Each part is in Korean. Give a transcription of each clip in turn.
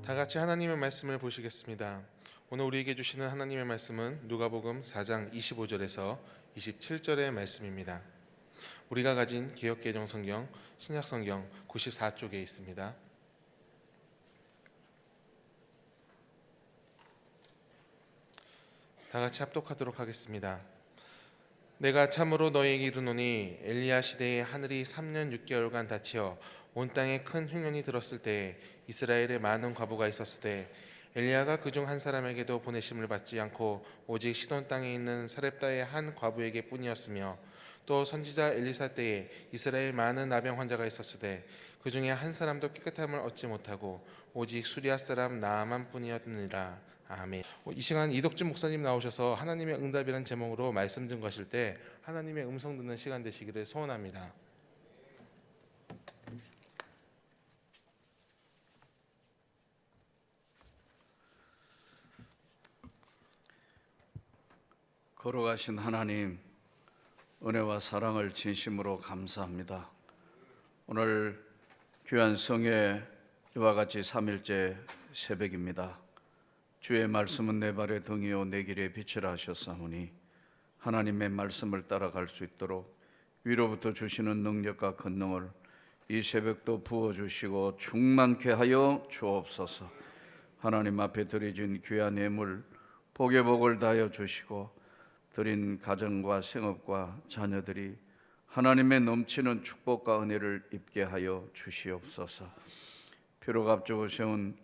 다 같이 하나님의 말씀을 보시겠습니다. 오늘 우리에게 주시는 하나님의 말씀은 누가복음 4장 25절에서 27절의 말씀입니다. 우리가 가진 개역개정 성경 신약 성경 94쪽에 있습니다. 다 같이 합독하도록 하겠습니다. 내가 참으로 너희에게 이르노니 엘리야 시대에 하늘이 3년 6개월간 닫히어 온 땅에 큰 흉년이 들었을 때에 이스라엘에 많은 과부가 있었을 때 엘리야가 그중 한 사람에게도 보내심을 받지 않고 오직 시돈 땅에 있는 사렙다의 한 과부에게 뿐이었으며 또 선지자 엘리사 때에 이스라엘 많은 나병 환자가 있었을 때 그 중에 한 사람도 깨끗함을 얻지 못하고 오직 수리아 사람 나아만 뿐이었느니라. 아멘. 이 시간 이덕준 목사님 나오셔서 하나님의 응답이라는 제목으로 말씀 증거하실 때 하나님의 음성 듣는 시간 되시기를 소원합니다. 걸어가신 하나님, 은혜와 사랑을 진심으로 감사합니다. 오늘 귀한 성회 이와 같이 3일째 새벽입니다. 주의 말씀은 내 발의 등이요 내 길의 빛이라 하셨사오니 하나님의 말씀을 따라갈 수 있도록 위로부터 주시는 능력과 권능을 이 새벽도 부어주시고 충만케 하여 주옵소서. 하나님 앞에 드려진 귀한 예물 복의 복을 다하여 주시고 드린 가정과 생업과 자녀들이 하나님의 넘치는 축복과 은혜를 입게 하여 주시옵소서. 표로 앞두고 세운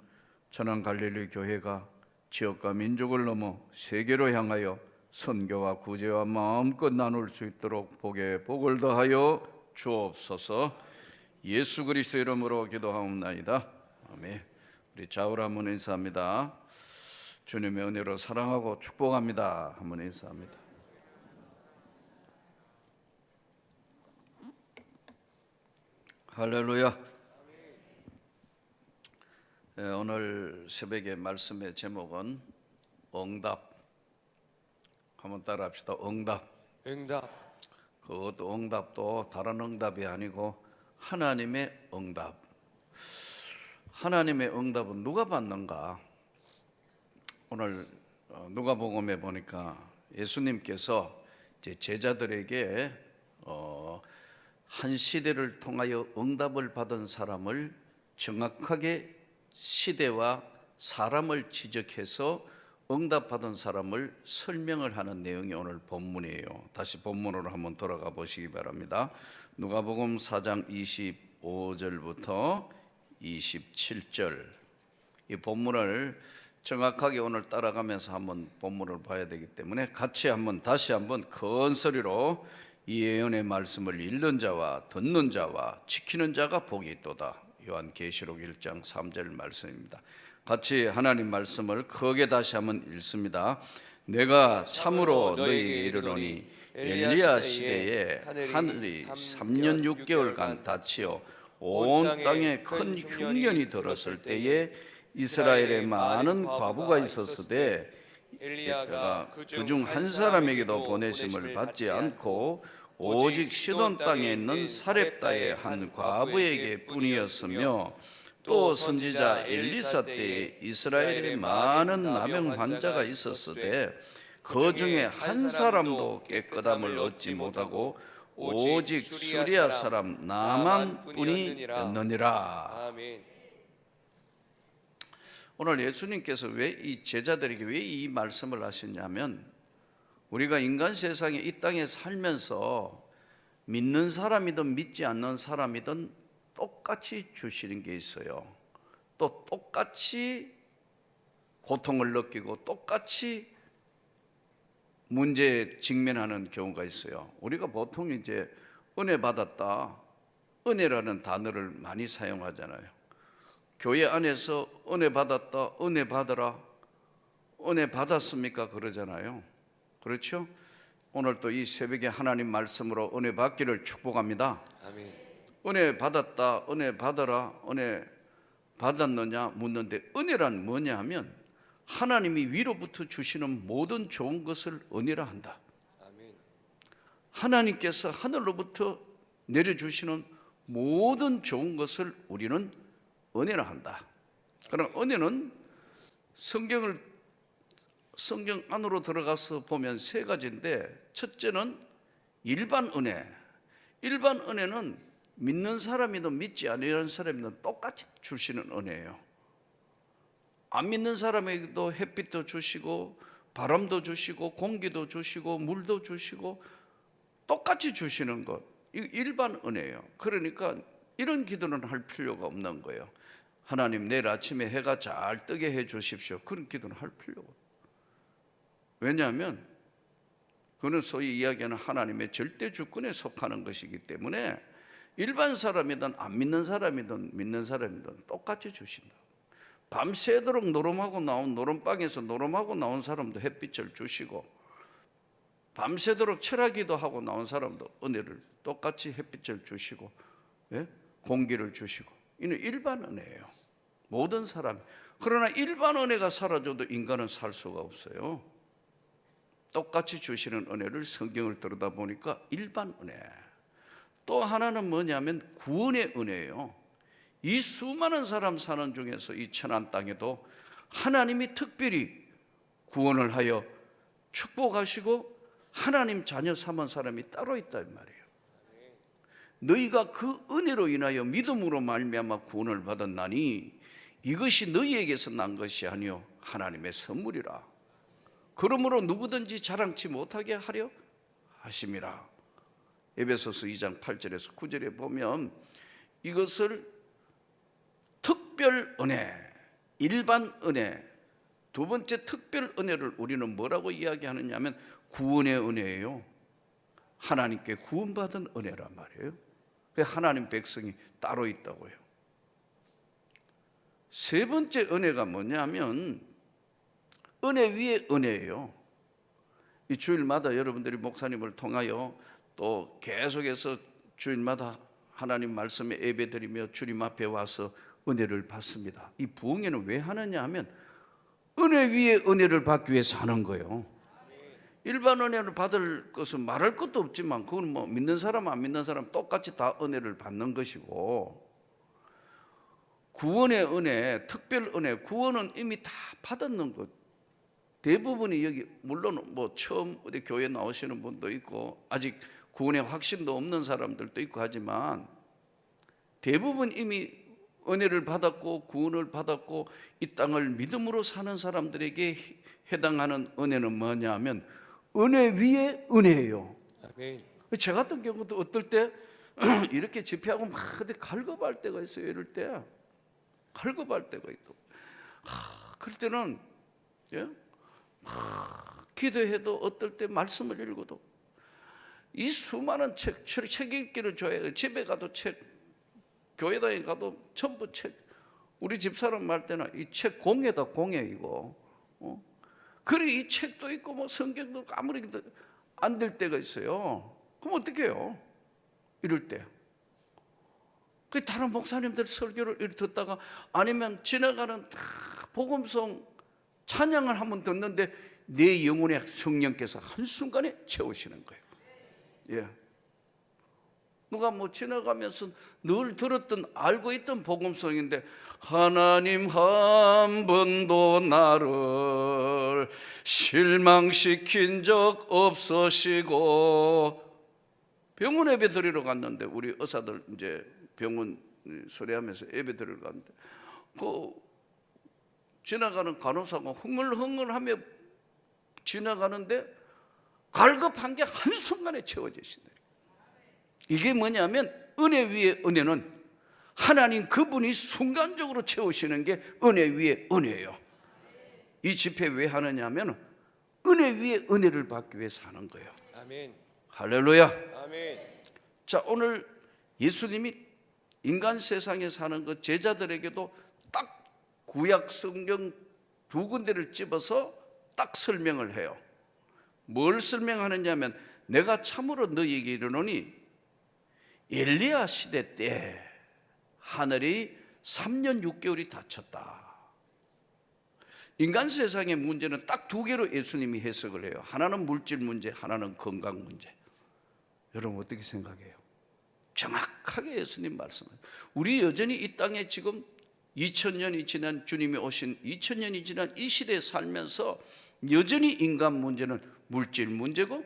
천안 갈릴리 교회가 지역과 민족을 넘어 세계로 향하여 선교와 구제와 마음껏 나눌 수 있도록 복에 복을 더하여 주옵소서. 예수 그리스도 이름으로 기도하옵나이다. 아멘. 우리 좌우로 한번 인사합니다. 주님의 은혜로 사랑하고 축복합니다. 한번 인사합니다. 할렐루야. 오늘 새벽의 말씀의 제목은 응답. 한번 따라합시다. 응답. 그것도 응답도 다른 응답이 아니고 하나님의 응답. 하나님의 응답은 누가 받는가? 오늘 누가복음에 보니까 예수님께서 이제 제자들에게 한 시대를 통하여 응답을 받은 사람을 정확하게 시대와 사람을 지적해서 응답받은 사람을 설명을 하는 내용이 오늘 본문이에요. 다시 본문으로 한번 돌아가 보시기 바랍니다. 누가복음 4장 25절부터 27절 이 본문을 정확하게 오늘 따라가면서 한번 본문을 봐야 되기 때문에 같이 한번 다시 한번 큰 소리로 이 예언의 말씀을 읽는 자와 듣는 자와 지키는 자가 복이 있도다. 요한계시록 1장 3절 말씀입니다. 같이 하나님 말씀을 크게 다시 한번 읽습니다. 내가 참으로 너희에게 이르노니 엘리야 시대에 하늘이 3년 6개월간 닫히어 온 땅에 큰 흉년이 들었을 때에 이스라엘에 많은 과부가 있었으되 엘리야가 그중 한 사람에게도 보내심을 받지 않고 오직 시돈 땅에 있는 사렙다의 한 과부에게 뿐이었으며 또 선지자 엘리사 때에 이스라엘에 많은 나병 환자가 있었으되 그 중에 한 사람도 깨끗함을 얻지 못하고 오직 수리아 사람 나만 뿐이었느니라. 아멘. 오늘 예수님께서 왜 이 제자들에게 왜 이 말씀을 하셨냐면 우리가 인간 세상에 이 땅에 살면서 믿는 사람이든 믿지 않는 사람이든 똑같이 주시는 게 있어요. 또 똑같이 고통을 느끼고 똑같이 문제에 직면하는 경우가 있어요. 우리가 보통 이제 은혜 받았다, 은혜라는 단어를 많이 사용하잖아요. 교회 안에서 은혜 받았다, 은혜 받으라, 은혜 받았습니까? 그러잖아요. 그렇죠? 오늘 또 이 새벽에 하나님 말씀으로 은혜 받기를 축복합니다. 아멘. 은혜 받았다, 은혜 받아라, 은혜 받았느냐 묻는데 은혜란 뭐냐 하면 하나님이 위로부터 주시는 모든 좋은 것을 은혜라 한다. 아멘. 하나님께서 하늘로부터 내려주시는 모든 좋은 것을 우리는 은혜라 한다. 그러나 은혜는 성경 안으로 들어가서 보면 세 가지인데, 첫째는 일반 은혜. 일반 은혜는 믿는 사람이든 믿지 않는 사람이든 똑같이 주시는 은혜예요. 안 믿는 사람에게도 햇빛도 주시고 바람도 주시고 공기도 주시고 물도 주시고 똑같이 주시는 것, 이거 일반 은혜예요. 그러니까 이런 기도는 할 필요가 없는 거예요. 하나님, 내일 아침에 해가 잘 뜨게 해 주십시오. 그런 기도는 할 필요가 없어요. 왜냐하면 그는 소위 이야기하는 하나님의 절대 주권에 속하는 것이기 때문에 일반 사람이든 안 믿는 사람이든 믿는 사람이든 똑같이 주신다. 밤새도록 노름방에서 노름하고 나온 사람도 햇빛을 주시고, 밤새도록 철학기도 하고 나온 사람도 은혜를 똑같이 햇빛을 주시고, 예? 공기를 주시고, 이는 일반 은혜예요. 모든 사람. 그러나 일반 은혜가 사라져도 인간은 살 수가 없어요. 똑같이 주시는 은혜를 성경을 들여다보니까 일반 은혜. 또 하나는 뭐냐면 구원의 은혜예요. 이 수많은 사람 사는 중에서 이 천한 땅에도 하나님이 특별히 구원을 하여 축복하시고 하나님 자녀 삼은 사람이 따로 있단 말이에요. 너희가 그 은혜로 인하여 믿음으로 말미암아 구원을 받았나니 이것이 너희에게서 난 것이 아니요 하나님의 선물이라. 그러므로 누구든지 자랑치 못하게 하려 하심이라. 에베소서 2장 8절에서 9절에 보면 이것을 특별 은혜, 일반 은혜, 두 번째 특별 은혜를 우리는 뭐라고 이야기하느냐 하면 구원의 은혜예요. 하나님께 구원받은 은혜란 말이에요. 하나님 백성이 따로 있다고요. 세 번째 은혜가 뭐냐면 은혜 위에 은혜예요. 이 주일마다 여러분들이 목사님을 통하여 또 계속해서 주일마다 하나님 말씀에 예배드리며 주님 앞에 와서 은혜를 받습니다. 이 부흥회는 왜 하느냐 하면 은혜 위에 은혜를 받기 위해서 하는 거예요. 일반 은혜를 받을 것은 말할 것도 없지만 그건 뭐 믿는 사람 안 믿는 사람 똑같이 다 은혜를 받는 것이고, 구원의 은혜, 특별 은혜, 구원은 이미 다 받았는 것. 대부분이 여기 물론 뭐 처음 어디 교회 나오시는 분도 있고 아직 구원의 확신도 없는 사람들도 있고 하지만 대부분 이미 은혜를 받았고 구원을 받았고 이 땅을 믿음으로 사는 사람들에게 해당하는 은혜는 뭐냐 하면 은혜 위에 은혜예요. 아멘. 저 같은 경우도 어떨 때 이렇게 집회하고 막 갈급할 때가 있어요. 이럴 때 갈급할 때가 있고, 그럴 때는 기도해도 어떨 때 말씀을 읽어도 이 수많은 책 읽기를 좋아해요. 집에 가도 책, 교회당에 가도 전부 책. 우리 집사람 말 때는 이 책 공예다, 공예 이거. 그래 이 책도 있고 뭐 성경도 아무리 안 될 때가 있어요. 그럼 어떻게 해요? 이럴 때. 그 다른 목사님들 설교를 듣다가 아니면 지나가는 복음성 찬양을 한번 듣는데 내 영혼에 성령께서 한순간에 채우시는 거예요. 예. 누가 뭐 지나가면서 늘 들었던 알고 있던 복음성인데 하나님 한 번도 나를 실망시킨 적 없으시고, 병원 예배 드리러 갔는데 우리 의사들 이제 병원 수리하면서 예배 드리러 갔는데 그 지나가는 간호사가 흥얼흥얼하며 지나가는데 갈급한 게 한순간에 채워지신다. 이게 뭐냐면 은혜 위에 은혜는 하나님 그분이 순간적으로 채우시는 게 은혜 위에 은혜예요. 이 집회 왜 하느냐면 은혜 위에 은혜를 받기 위해서 하는 거예요. 아멘. 할렐루야. 아멘. 자, 오늘 예수님이 인간 세상에 사는 그 제자들에게도 딱 구약 성경 두 군데를 집어서 딱 설명을 해요. 뭘 설명하느냐면 내가 참으로 너희에게 이르노니 엘리야 시대 때 하늘이 3년 6개월이 닫혔다. 인간 세상의 문제는 딱 두 개로 예수님이 해석을 해요. 하나는 물질 문제, 하나는 건강 문제. 여러분 어떻게 생각해요? 정확하게 예수님 말씀을. 우리 여전히 이 땅에 지금 2000년이 지난 주님이 오신 2000년이 지난 이 시대에 살면서 여전히 인간 문제는 물질 문제고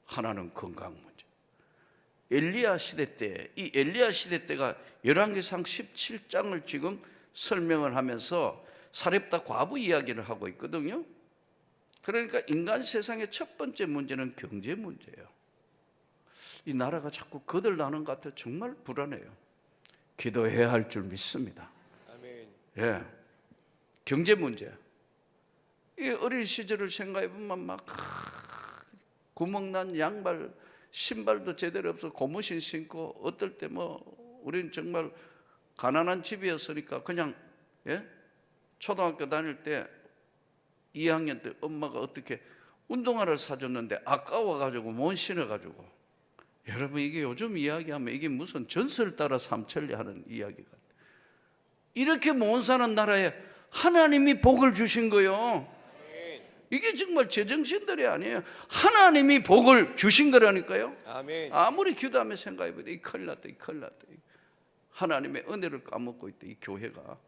하나는 건강 문제. 엘리야 시대 때, 이 엘리야 시대 때가 열왕기상 17장을 지금 설명을 하면서 사렙다 과부 이야기를 하고 있거든요. 그러니까 인간 세상의 첫 번째 문제는 경제 문제예요. 이 나라가 자꾸 거들나는 것 같아요. 정말 불안해요. 기도해야 할 줄 믿습니다. 아멘. 예, 경제 문제. 이 어린 시절을 생각해 보면 막 구멍난 양발, 신발도 제대로 없어 고무신 신고, 어떨 때 뭐 우리는 정말 가난한 집이었으니까 그냥 초등학교 다닐 때 2학년 때 엄마가 어떻게 운동화를 사줬는데 아까워가지고 못 신어가지고, 여러분 이게 요즘 이야기하면 이게 무슨 전설 따라 삼천리 하는 이야기가, 이렇게 못 사는 나라에 하나님이 복을 주신 거요. 이게 정말 제정신들이 아니에요. 하나님이 복을 주신 거라니까요. 아멘. 아무리 기도하며 생각해봐도 이 큰일 났다, 이 큰일 났다. 하나님의 은혜를 까먹고 있다, 이 교회가.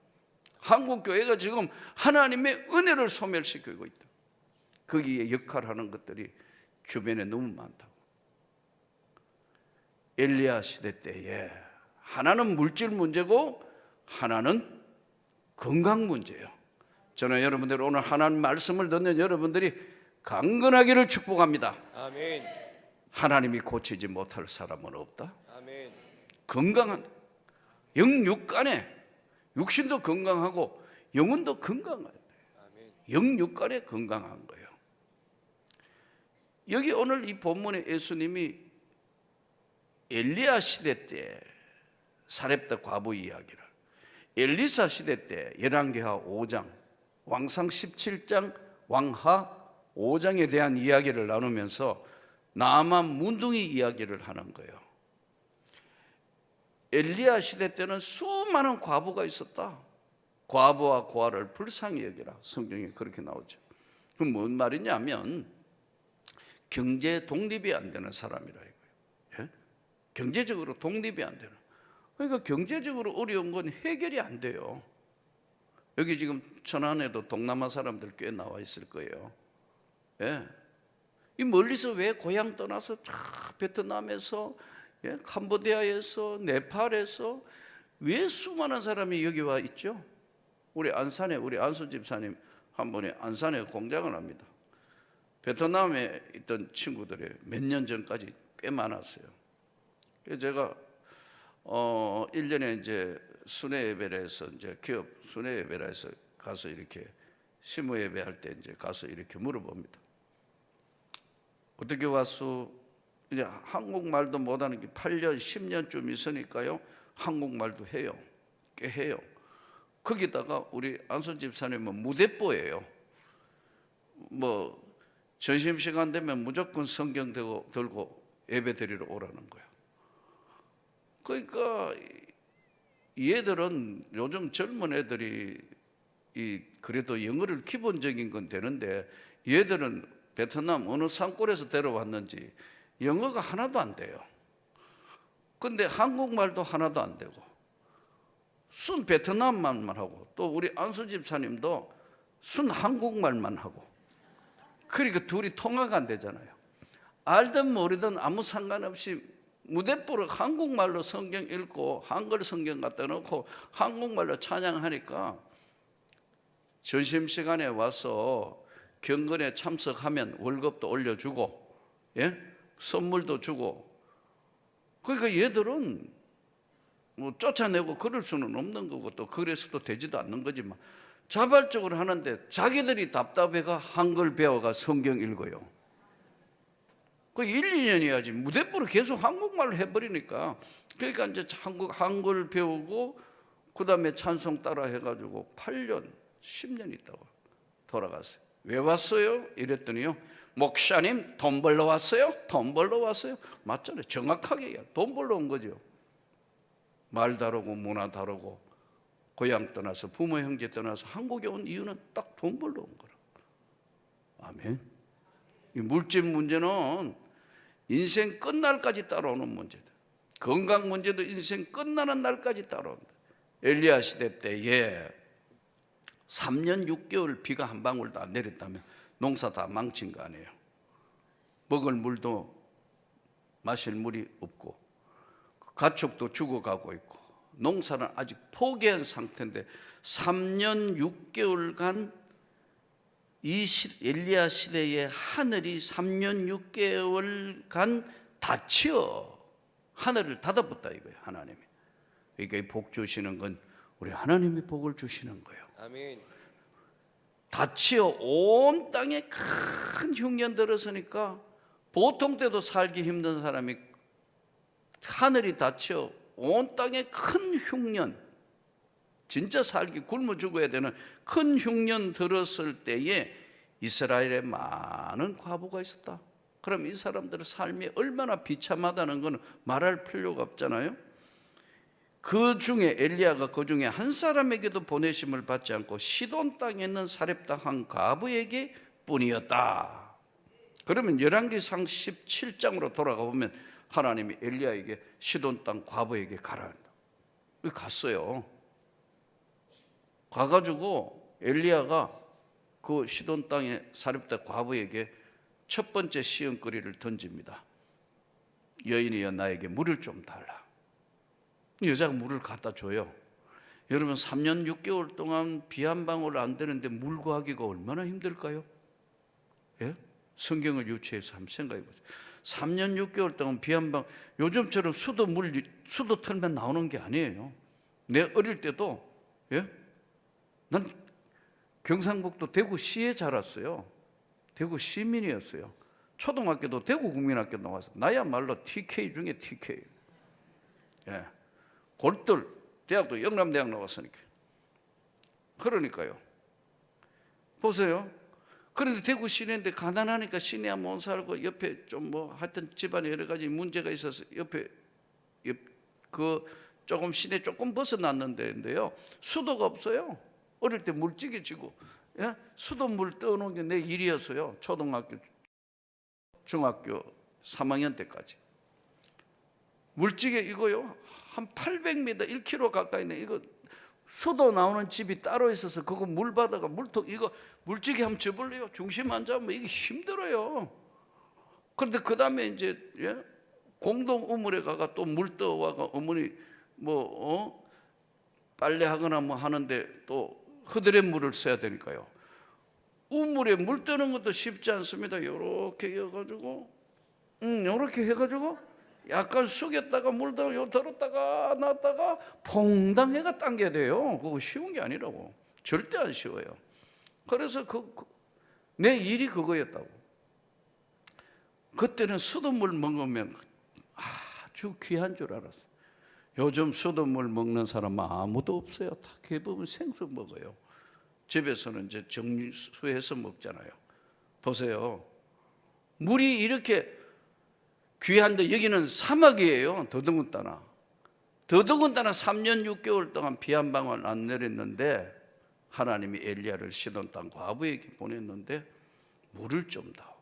한국 교회가 지금 하나님의 은혜를 소멸시키고 있다. 거기에 역할하는 것들이 주변에 너무 많다고. 엘리야 시대 때에 하나는 물질 문제고 하나는 건강 문제예요. 저는 여러분들 오늘 하나님 말씀을 듣는 여러분들이 강건하기를 축복합니다. 아멘. 하나님이 고치지 못할 사람은 없다. 아멘. 건강한 영육간에, 육신도 건강하고 영혼도 건강해야 돼요. 아멘. 영육간에 건강한 거예요. 여기 오늘 이 본문에 예수님이 엘리야 시대 때 사렙다 과부 이야기를, 엘리사 시대 때 열왕기하 5장, 왕상 17장, 왕하 5장에 대한 이야기를 나누면서 나만 문둥이 이야기를 하는 거예요. 엘리야 시대 때는 수많은 과부가 있었다. 과부와 고아를 불쌍히 여기라. 성경에 그렇게 나오죠. 그럼 뭔 말이냐면 경제 독립이 안 되는 사람이라 이거예요. 예? 경제적으로 독립이 안 되는. 그러니까 경제적으로 어려운 건 해결이 안 돼요. 여기 지금 천안에도 동남아 사람들 꽤 나와 있을 거예요. 예. 이 멀리서 왜 고향 떠나서 베트남에서, 캄보디아에서, 네팔에서 왜 수많은 사람이 여기 와 있죠? 우리 안산에 우리 안수 집사님 한 분이 안산에 공장을 합니다. 베트남에 있던 친구들이 몇 년 전까지 꽤 많았어요. 그래서 제가 1년에 이제 순회 예배를 해서 이제 기업 순회 예배를 해서 가서 이렇게 시무 예배할 때 이제 가서 이렇게 물어봅니다. 어떻게 왔어? 이제 한국말도 못하는 게 8년, 10년쯤 있으니까요. 한국말도 해요. 꽤 해요. 거기다가 우리 안순 집사님은 무대뽀예요. 뭐 점심시간 되면 무조건 성경 들고 예배 드리러 오라는 거예요. 그러니까 얘들은 요즘 젊은 애들이 그래도 영어를 기본적인 건 되는데 얘들은 베트남 어느 산골에서 데려왔는지 영어가 하나도 안 돼요. 근데 한국말도 하나도 안 되고 순 베트남말만 하고, 또 우리 안수 집사님도 순 한국말만 하고, 그러니까 둘이 통화가 안 되잖아요. 알든 모르든 아무 상관없이 무대뽀로 한국말로 성경 읽고 한글 성경 갖다 놓고 한국말로 찬양하니까 점심시간에 와서 경건에 참석하면 월급도 올려주고, 선물도 주고. 그러니까 얘들은 뭐 쫓아내고 그럴 수는 없는 거고, 또 그래서도 되지도 않는 거지만 자발적으로 하는데 자기들이 답답해가 한글 배워가 성경 읽어요. 그 1, 2년 해야지 무대뽀로 계속 한국말로 해버리니까. 그러니까 이제 한글 배우고 그 다음에 찬송 따라 해가지고 8년, 10년 있다가 돌아갔어요. 왜 왔어요? 이랬더니요, 목사님 돈 벌러 왔어요? 돈 벌러 왔어요? 맞잖아요. 정확하게 돈 벌러 온 거죠. 말 다르고 문화 다르고 고향 떠나서 부모 형제 떠나서 한국에 온 이유는 딱 돈 벌러 온 거라. 아멘. 이 물질 문제는 인생 끝날까지 따라오는 문제다. 건강 문제도 인생 끝나는 날까지 따라온다. 엘리야 시대 때에 3년 6개월 비가 한 방울도 안 내렸다면 농사 다 망친 거 아니에요. 먹을 물도 마실 물이 없고 가축도 죽어가고 있고 농사는 아직 포기한 상태인데 3년 6개월간 엘리야 시대의 하늘이 3년 6개월간 닫혀 하늘을 닫아붙다 이거예요. 하나님이. 그러니까 복 주시는 건 우리 하나님이 복을 주시는 거예요. 아멘. 닫혀 온 땅에 큰 흉년 들었으니까 보통 때도 살기 힘든 사람이 하늘이 닫혀 온 땅에 큰 흉년, 진짜 살기 굶어 죽어야 되는 큰 흉년 들었을 때에 이스라엘에 많은 과부가 있었다. 그럼 이 사람들의 삶이 얼마나 비참하다는 것은 말할 필요가 없잖아요. 그 중에 엘리야가 그 중에 한 사람에게도 보내심을 받지 않고 시돈 땅에 있는 사렙다 한 과부에게 뿐이었다. 그러면 열왕기상 17장으로 돌아가 보면 하나님이 엘리야에게 시돈 땅 과부에게 가라 한다. 갔어요. 가가지고 엘리야가 그 시돈 땅의 사렙다 과부에게 첫 번째 시험거리를 던집니다. 여인이여 나에게 물을 좀 달라. 여자가 물을 갖다 줘요. 여러분 3년 6개월 동안 비 한 방울 안 되는데 물 구하기가 얼마나 힘들까요? 예? 성경을 유치해서 한번 생각해 보세요. 3년 6개월 동안 비 한 방, 요즘처럼 수도 틀면 나오는 게 아니에요. 내 어릴 때도, 예? 난 경상북도 대구시에 자랐어요. 대구 시민이었어요. 초등학교도 대구 국민학교 나와서 나야말로 TK 중에 TK. 예. 골들 대학도 영남대학 나왔으니까. 그러니까요. 보세요. 그런데 대구 시내인데 가난하니까 시내야 못 살고 옆에 좀 뭐 하여튼 집안에 여러 가지 문제가 있어서 옆에 그 조금 시내 조금 벗어났는데요. 수도가 없어요. 어릴 때 물찌개 지고, 예? 수돗물 떠오는 게 내 일이었어요. 초등학교, 중학교 3학년 때까지. 물찌개 이거요. 한 800m, 1km 가까이 네 이거 수도 나오는 집이 따로 있어서 그거 물 받아가 물통 이거 물찌개 한번 접을래요. 중심 안 잡으면 이게 힘들어요. 그런데 그 다음에 이제 예? 공동 우물에 가가 또 물 떠와가 어머니 빨래하거나 뭐 하는데 또 흐드렛 물을 써야 되니까요. 우물에 물 뜨는 것도 쉽지 않습니다. 요렇게 해가지고 요렇게 해가지고 약간 숙였다가 물도 요 들었다가 놨다가 퐁당 해가 당겨야 돼요. 그거 쉬운 게 아니라고. 절대 안 쉬워요. 그래서 내 일이 그거였다고. 그때는 수돗물 먹으면 아주 귀한 줄 알았어요. 요즘 수돗물 먹는 사람은 아무도 없어요. 다 대부분 생수 먹어요. 집에서는 이제 정수해서 먹잖아요. 보세요. 물이 이렇게 귀한데 여기는 사막이에요. 더더군다나 3년 6개월 동안 비 한 방울 안 내렸는데 하나님이 엘리야를 시돈 땅 과부에게 보냈는데 물을 좀 다오.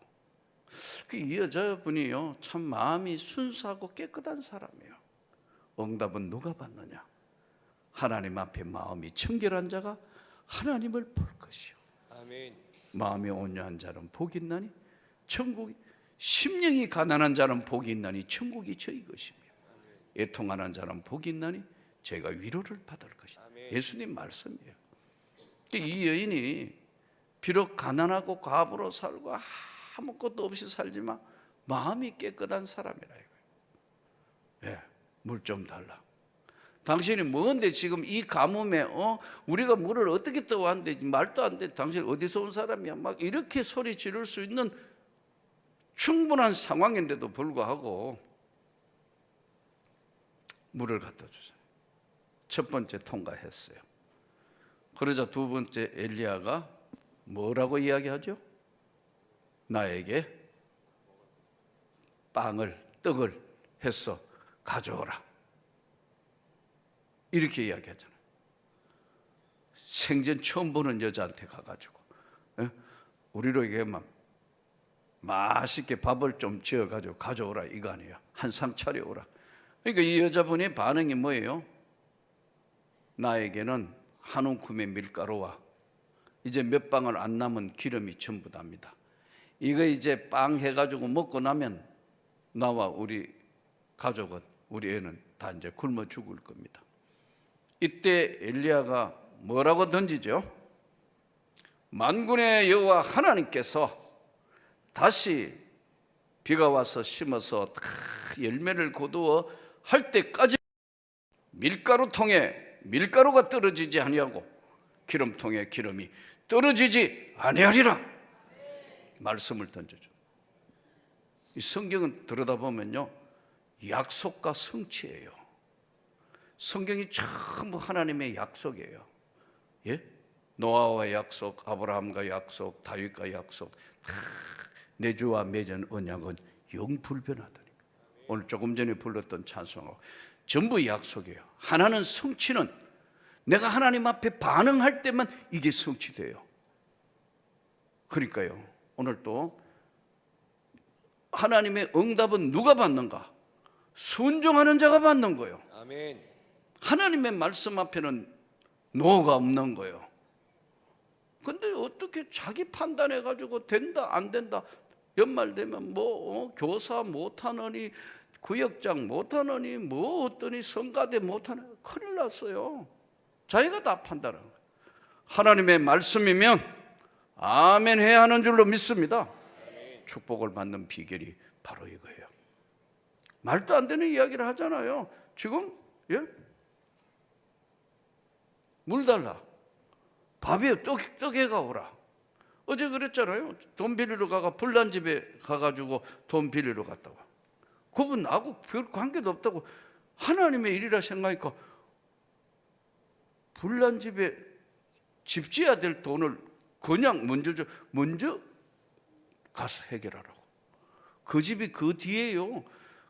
이 여자분이요 참 마음이 순수하고 깨끗한 사람이에요. 응답은 누가 받느냐? 하나님 앞에 마음이 청결한 자가 하나님을 볼 것이요. 아멘. 마음이 온유한 자는 복이 있나니 천국이, 심령이 가난한 자는 복이 있나니 천국이 저희 것이며 애통하는 자는 복이 있나니 제가 위로를 받을 것이다. 아멘. 예수님 말씀이에요. 이 여인이 비록 가난하고 과부로 살고 아무것도 없이 살지만 마음이 깨끗한 사람이라 이거예요. 예, 물 좀 달라. 당신이 뭔데 지금 이 가뭄에 우리가 물을 어떻게 떠왔는데 말도 안 돼. 당신 어디서 온 사람이야? 막 이렇게 소리 지를 수 있는 충분한 상황인데도 불구하고 물을 갖다 주잖아요. 첫 번째 통과했어요. 그러자 두 번째 엘리야가 뭐라고 이야기하죠? 나에게 떡을 해서 가져오라. 이렇게 이야기하잖아요. 생전 처음 보는 여자한테 가가지고 우리로 얘기하면 맛있게 밥을 좀 지어가지고 가져오라 이거 아니에요. 한 상 차려오라. 그러니까 이 여자분의 반응이 뭐예요? 나에게는 한 움큼의 밀가루와 이제 몇 방울 안 남은 기름이 전부 답니다. 이거 이제 빵 해가지고 먹고 나면 나와 우리 가족은, 우리 애는 다 이제 굶어 죽을 겁니다. 이때 엘리야가 뭐라고 던지죠? 만군의 여호와 하나님께서 다시 비가 와서 심어서 다 열매를 거두어 할 때까지 밀가루통에 밀가루가 떨어지지 아니하고 기름통에 기름이 떨어지지 아니하리라 말씀을 던져줘. 이 성경은 들여다보면요, 약속과 성취예요. 성경이 전부 하나님의 약속이에요. 예? 노아와 약속, 아브라함과 약속, 다윗과 약속, 내 주와 맺은 언약은 영불변하다니까. 오늘 조금 전에 불렀던 찬송하고 전부 약속이에요. 하나는 성취는 내가 하나님 앞에 반응할 때만 이게 성취돼요. 그러니까요, 오늘 또 하나님의 응답은 누가 받는가? 순종하는 자가 받는 거예요. 아멘. 하나님의 말씀 앞에는 노가 없는 거예요. 근데 어떻게 자기 판단해 가지고 된다 안 된다, 연말 되면 교사 못하느니, 구역장 못하느니, 어떠니, 성가대 못하느니, 큰일 났어요. 자기가 다 판단하는 거예요. 하나님의 말씀이면 아멘 해야 하는 줄로 믿습니다. 축복을 받는 비결이 바로 이거예요. 말도 안 되는 이야기를 하잖아요. 지금 물 달라, 밥에 떡해가 오라. 어제 그랬잖아요. 돈 빌리러 가가 불난 집에 가가지고 돈 빌리러 갔다고. 그분 나하고 별 관계도 없다고 하나님의 일이라 생각하니까 불난 집에 집 지어야 될 돈을 그냥 먼저 가서 해결하라고. 그 집이 그 뒤에요,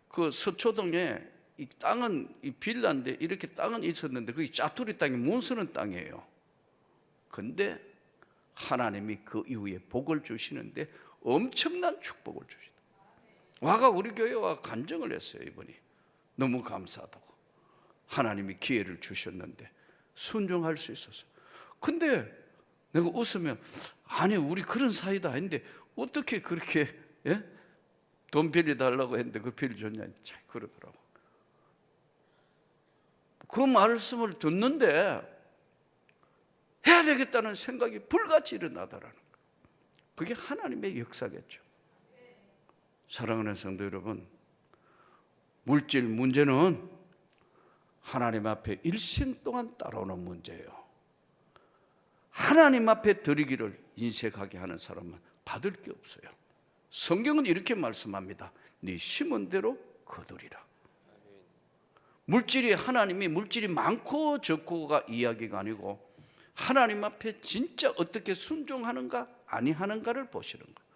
그 서초동에 이 땅은 이 빌라인데 이렇게 땅은 있었는데 그게 짜투리 땅이 못 쓰는 땅이에요. 근데 하나님이 그 이후에 복을 주시는데 엄청난 축복을 주시다. 와가 우리 교회와 간증을 했어요. 이분이 너무 감사하다고. 하나님이 기회를 주셨는데 순종할 수 있었어요. 근데 내가 웃으면, 아니 우리 그런 사이도 아닌데 어떻게 그렇게 돈 빌려달라고 했는데 그 빌려줬냐, 참 그러더라고. 그 말씀을 듣는데 해야 되겠다는 생각이 불같이 일어나더라는 거예요. 그게 하나님의 역사겠죠. 사랑하는 성도 여러분, 물질 문제는 하나님 앞에 일생 동안 따라오는 문제예요. 하나님 앞에 드리기를 인색하게 하는 사람은 받을 게 없어요. 성경은 이렇게 말씀합니다. 네 심은 대로 거두리라. 물질이, 하나님이 물질이 많고 적고가 이야기가 아니고 하나님 앞에 진짜 어떻게 순종하는가 아니하는가를 보시는 거예요.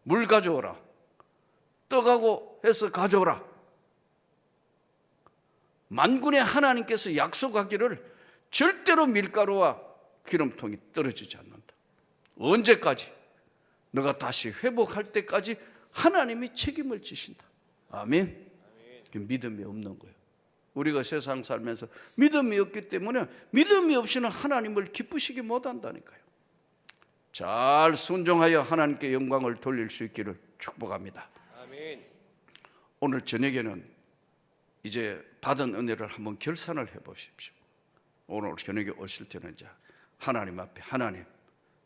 물 가져오라, 떡하고 해서 가져오라. 만군의 하나님께서 약속하기를 절대로 밀가루와 기름통이 떨어지지 않는다. 언제까지? 너가 다시 회복할 때까지 하나님이 책임을 지신다. 아멘. 믿음이 없는 거예요. 우리가 세상 살면서 믿음이 없기 때문에 믿음이 없이는 하나님을 기쁘시게 못한다니까요. 잘 순종하여 하나님께 영광을 돌릴 수 있기를 축복합니다. 아멘. 오늘 저녁에는 이제 받은 은혜를 한번 결산을 해보십시오. 오늘 저녁에 오실 때는 이제 하나님 앞에, 하나님,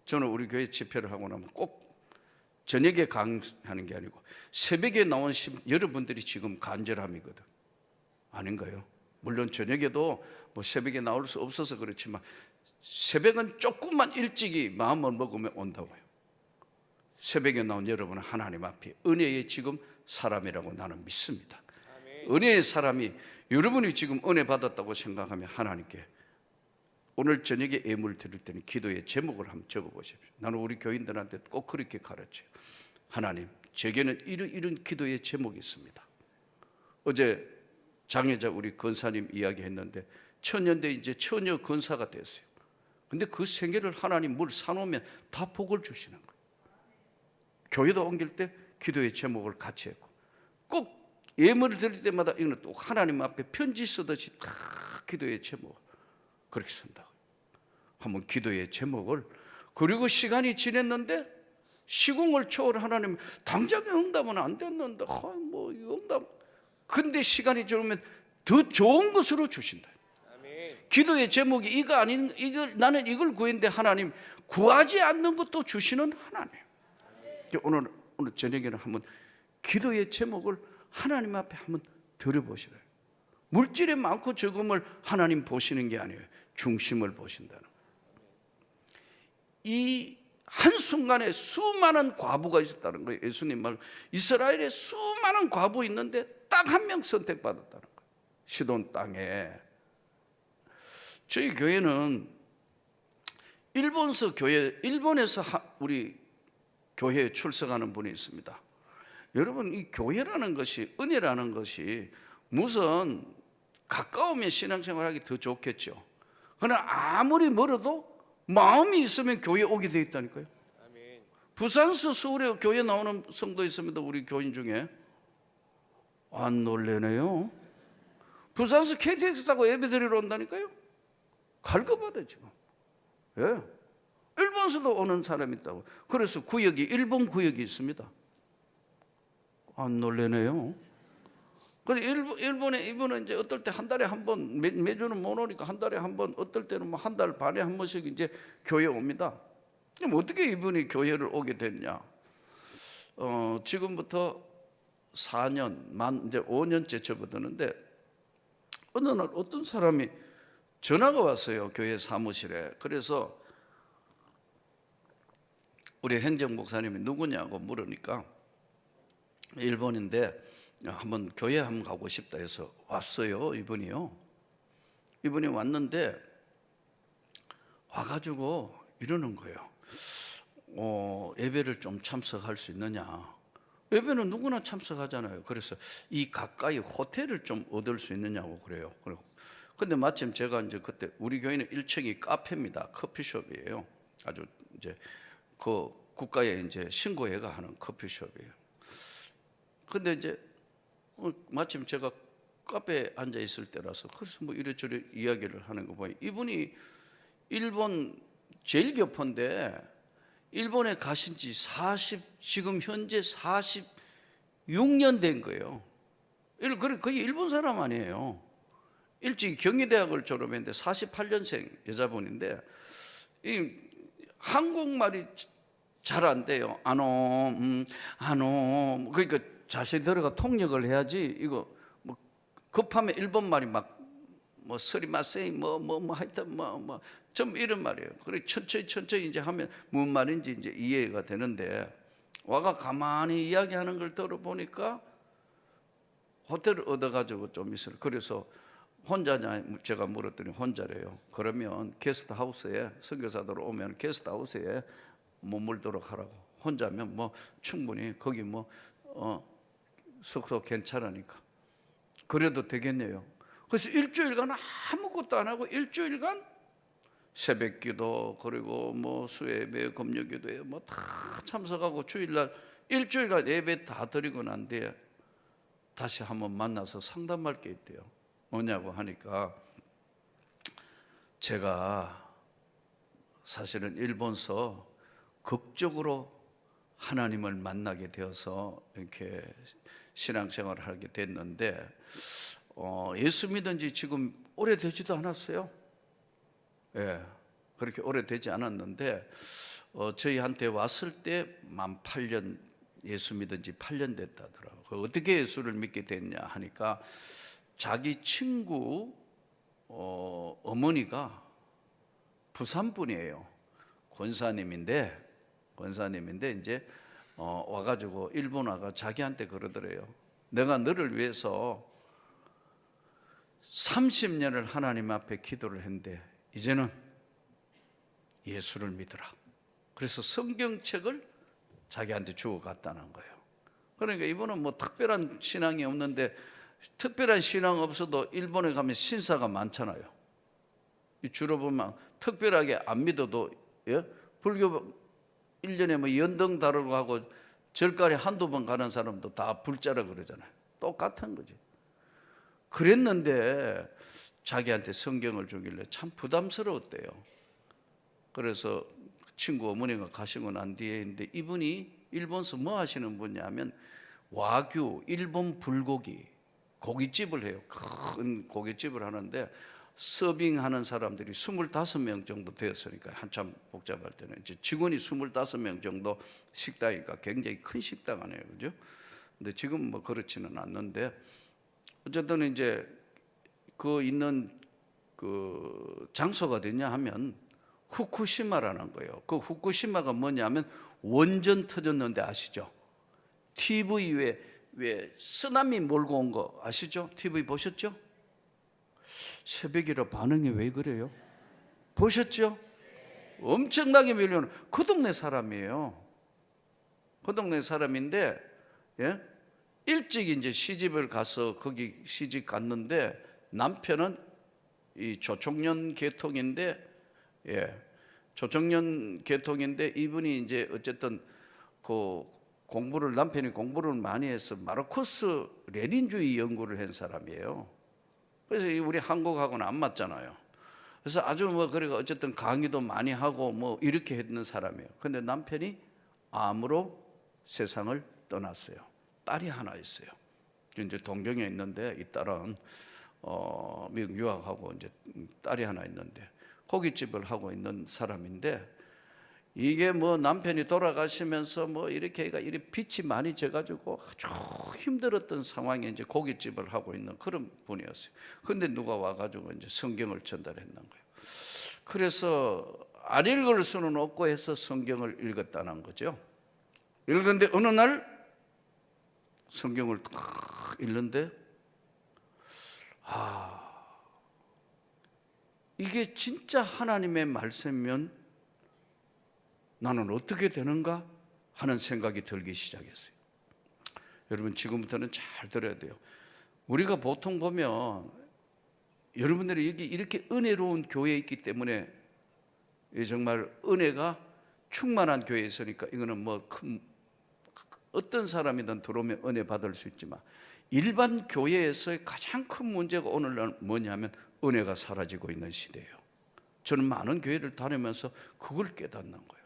저는 우리 교회 집회를 하고 나면 꼭 저녁에 강하는 게 아니고 새벽에 나온 여러분들이 지금 간절함이거든. 아닌가요? 물론 저녁에도 뭐 새벽에 나올 수 없어서 그렇지만 새벽은 조금만 일찍이 마음을 먹으면 온다고요. 새벽에 나온 여러분은 하나님 앞에 은혜의 지금 사람이라고 나는 믿습니다. 아멘. 은혜의 사람이, 여러분이 지금 은혜 받았다고 생각하면 하나님께 오늘 저녁에 예물 드릴 때는 기도의 제목을 한번 적어보십시오. 나는 우리 교인들한테 꼭 그렇게 가르쳐요. 하나님, 제게는 이런 기도의 제목이 있습니다. 어제 장혜자 우리 권사님 이야기했는데 천년대 이제 처녀 권사가 됐어요. 근데 그 생애를 하나님 뭘 사놓으면 다 복을 주시는 거예요. 교회도 옮길 때 기도의 제목을 같이 했고, 꼭 예물을 드릴 때마다 이거는 또 하나님 앞에 편지 쓰듯이 다 기도의 제목. 그렇게 쓴다. 한번 기도의 제목을. 그리고 시간이 지났는데 시공을 초월 하나님 당장에 응답은 안 됐는데 뭐 응답. 근데 시간이 지나면 더 좋은 것으로 주신다. 기도의 제목이 이거 아닌 이걸 나는 이걸 구했는데 하나님 구하지 않는 것도 주시는 하나님. 오늘 저녁에는 한번 기도의 제목을 하나님 앞에 한번 들어보시래요. 물질의 많고 적음을 하나님 보시는 게 아니에요. 중심을 보신다는 거예요. 이 한순간에 수많은 과부가 있었다는 거예요. 예수님 말 이스라엘에 수많은 과부 있는데 딱 한 명 선택받았다는 거예요. 시돈 땅에. 저희 교회는 일본에서 우리 교회에 출석하는 분이 있습니다. 여러분, 이 교회라는 것이, 은혜라는 것이 무슨 가까우면 신앙생활하기 더 좋겠죠. 그러나 아무리 멀어도 마음이 있으면 교회 오게 돼 있다니까요. 부산서 서울에 교회 나오는 성도 있습니다. 우리 교인 중에. 안 놀래네요. 부산서 KTX 타고 예배 드리러 온다니까요. 갈급하다 지금. 예. 일본에서도 오는 사람이 있다고. 그래서 일본 구역이 있습니다. 안 놀래네요. 근데 일본에 이분은 이제 어떨 때 한 달에 한 번, 매주는 못 오니까 한 달에 한 번, 어떨 때는 뭐 한 달 반에 한 번씩 이제 교회 옵니다. 그럼 어떻게 이분이 교회를 오게 됐냐? 지금부터 4년, 이제 5년째 접어드는데 어느 날 어떤 사람이 전화가 왔어요. 교회 사무실에. 그래서 우리 행정 목사님이 누구냐고 물으니까 일본인데 한번 교회 한번 가고 싶다 해서 왔어요. 이분이 왔는데 와가지고 이러는 거예요. 예배를 좀 참석할 수 있느냐? 예배는 누구나 참석하잖아요. 그래서 이 가까이 호텔을 좀 얻을 수 있느냐고 그래요. 근데 마침 제가 이제 그때 우리 교회는 1층이 카페입니다. 커피숍이에요. 아주 이제 그 국가에 이제 신고회가 하는 커피숍이에요. 근데 이제 마침 제가 카페에 앉아 있을 때라서 그래서 뭐 이래저래 이야기를 하는 거 보니 이분이 일본 제일 교포인데 일본에 가신 지 지금 현재 46년 된 거예요. 거의 일본 사람 아니에요. 일찍 경희대학을 졸업했는데 48년생 여자분인데 이 한국말이 잘 안 돼요. 그러니까 자세히 들어가 통역을 해야지. 이거 뭐 급하면 일본 말이 막 뭐 스리마세이 뭐 하여튼 좀 이런 말이에요. 그래 천천히 이제 하면 무슨 말인지 이제 이해가 되는데 와가 가만히 이야기하는 걸 들어보니까 호텔을 얻어가지고 좀 있어요. 그래서 혼자냐 제가 물었더니 혼자래요. 그러면 게스트하우스에 선교사들 오면 게스트하우스에 머물도록 하라고. 혼자면 뭐 충분히 거기 숙소 괜찮으니까 그래도 되겠네요. 그래서 일주일간 아무것도 안 하고 일주일간 새벽기도 그리고 뭐 수예배 금요기도에 뭐 다 참석하고 주일날 일주일간 예배 다 드리고 난 뒤에 다시 한번 만나서 상담할 게 있대요. 뭐냐고 하니까 제가 사실은 일본서 극적으로 하나님을 만나게 되어서 이렇게 신앙생활을 하게 됐는데 예수 믿은 지 지금 오래되지도 않았어요. 예, 그렇게 오래되지 않았는데 저희한테 왔을 때 만 8년 예수 믿은 지 8년 됐다더라고요. 어떻게 예수를 믿게 됐냐 하니까 자기 친구 어머니가 부산 분이에요. 권사님인데 이제 와가지고 일본 와가 자기한테 그러더래요. 내가 너를 위해서 30년을 하나님 앞에 기도를 했는데 이제는 예수를 믿으라. 그래서 성경책을 자기한테 주고 갔다는 거예요. 그러니까 이분은 뭐 특별한 신앙이 없는데 특별한 신앙 없어도 일본에 가면 신사가 많잖아요. 주로 보면 특별하게 안 믿어도 불교 1년에 뭐 연등 다루고 하고 절간에 한두 번 가는 사람도 다 불자라 그러잖아요. 똑같은 거지. 그랬는데 자기한테 성경을 주길래 참 부담스러웠대요. 그래서 친구 어머니가 가시고 난 뒤에 있는데, 이분이 일본에서 뭐 하시는 분이냐면 와규, 일본 불고기, 고깃집을 해요. 큰 고깃집을 하는데 서빙하는 사람들이 25명 정도 되었으니까, 한참 복잡할 때는 이제 직원이 25명 정도 식당이니까 굉장히 큰 식당 아니에요, 그죠? 근데 지금 뭐 그렇지는 않는데, 어쨌든 이제 그 있는 그 장소가 어디냐 하면 후쿠시마라는 거예요. 그 후쿠시마가 뭐냐면 원전 터졌는데 아시죠? TV 왜 쓰나미 몰고 온 거 아시죠? TV 보셨죠? 새벽이라 반응이 왜 그래요? 보셨죠? 엄청나게 밀려오는, 그 동네 사람이에요. 그 동네 사람인데, 예? 일찍 이제 시집을 가서 거기 시집 갔는데, 남편은 이 조총련 계통인데, 예, 조총련 계통인데, 이분이 이제 어쨌든 그 남편이 공부를 많이 해서 마르크스 레닌주의 연구를 한 사람이에요. 그래서 우리 한국하고는 안 맞잖아요. 그래서 아주 뭐 그래가 어쨌든 강의도 많이 하고 뭐 이렇게 했는 사람이에요. 근데 남편이 암으로 세상을 떠났어요. 딸이 하나 있어요. 이제 동경에 있는데, 이 딸은 미국 유학하고 이제 딸이 하나 있는데 고깃집을 하고 있는 사람인데, 이게 뭐 남편이 돌아가시면서 뭐 이렇게 빛이 많이 져가지고 아주 힘들었던 상황에 이제 고깃집을 하고 있는 그런 분이었어요. 근데 누가 와가지고 이제 성경을 전달했는 거예요. 그래서 안 읽을 수는 없고 해서 성경을 읽었다는 거죠. 읽었는데 어느 날 성경을 딱 읽는데, 이게 진짜 하나님의 말씀이면 나는 어떻게 되는가 하는 생각이 들기 시작했어요. 여러분, 지금부터는 잘 들어야 돼요. 우리가 보통 보면 여러분들이 여기 이렇게 은혜로운 교회에 있기 때문에, 정말 은혜가 충만한 교회에 있으니까 이거는 뭐 어떤 사람이든 들어오면 은혜 받을 수 있지만, 일반 교회에서의 가장 큰 문제가 오늘날 뭐냐면 은혜가 사라지고 있는 시대예요. 저는 많은 교회를 다니면서 그걸 깨닫는 거예요.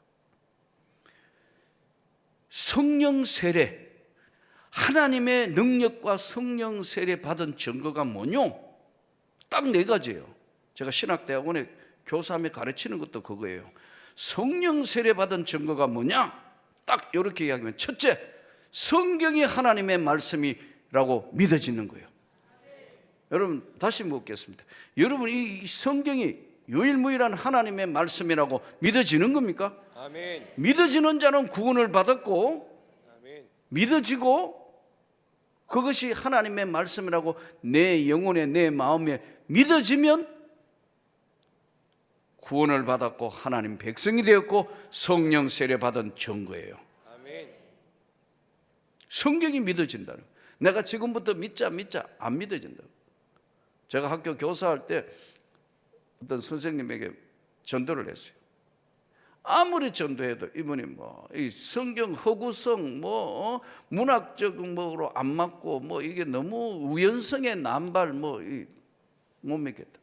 성령 세례, 하나님의 능력과 성령 세례 받은 증거가 뭐뇨? 딱 4가지예요. 제가 신학대학원에 교사하며 가르치는 것도 그거예요. 성령 세례 받은 증거가 뭐냐? 딱 이렇게 이야기하면, 첫째, 성경이 하나님의 말씀이라고 믿어지는 거예요. 여러분, 다시 묻겠습니다. 여러분, 이 성경이 유일무이한 하나님의 말씀이라고 믿어지는 겁니까? 아멘. 믿어지는 자는 구원을 받았고, 아멘. 믿어지고 그것이 하나님의 말씀이라고 내 영혼에, 내 마음에 믿어지면 구원을 받았고 하나님 백성이 되었고 성령 세례 받은 증거예요. 아멘. 성경이 믿어진다는 거예요. 내가 지금부터 믿자 안 믿어진다고. 제가 학교 교사할 때 어떤 선생님에게 전도를 했어요. 아무리 전도해도 이분이 뭐 이 성경 허구성, 뭐 문학적 뭐로 안 맞고 뭐 이게 너무 우연성의 남발 못 믿겠다.